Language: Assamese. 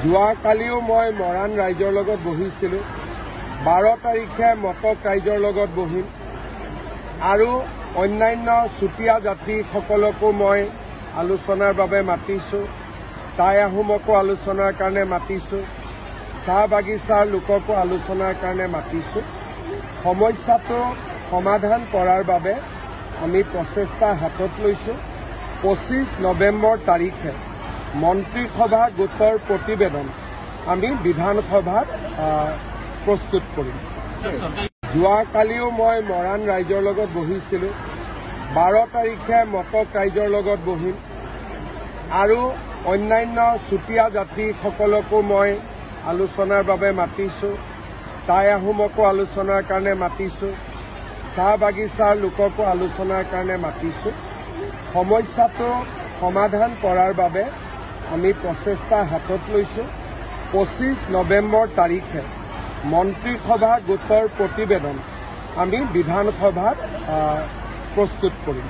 যোৱাকালিও মই মৰাণ ৰাইজৰ লগত বহিছিলোঁ। 12 তাৰিখে মটক ৰাইজৰ লগত বহিম আৰু অন্যান্য চুতীয়া জাতিসকলকো মই আলোচনাৰ বাবে মাতিছোঁ। টাই আহোমকো আলোচনাৰ কাৰণে মাতিছোঁ। চাহ বাগিচাৰ লোককো আলোচনাৰ কাৰণে মাতিছোঁ। সমস্যাটো সমাধান কৰাৰ বাবে আমি প্ৰচেষ্টা হাতত লৈছোঁ। 25 নৱেম্বৰ তাৰিখে মন্ত্ৰীসভা গোটৰ প্ৰতিবেদন আমি বিধানসভাত প্ৰস্তুত কৰিম। যোৱাকালিও মই মৰাণ ৰাইজৰ লগত বহিছিলোঁ। 12 তাৰিখে মটক ৰাইজৰ লগত বহিম আৰু অন্যান্য চুতীয়া জাতিসকলকো মই আলোচনাৰ বাবে মাতিছোঁ। টাই আহোমকো আলোচনাৰ কাৰণে মাতিছোঁ। চাহ বাগিচাৰ লোককো আলোচনাৰ কাৰণে মাতিছোঁ। সমস্যাটো সমাধান কৰাৰ বাবে আমি প্ৰচেষ্টা হাতত লৈছোঁ। 25 নৱেম্বৰ তাৰিখে মন্ত্ৰীসভা গোটৰ প্ৰতিবেদন আমি বিধানসভাত প্ৰস্তুত কৰিম।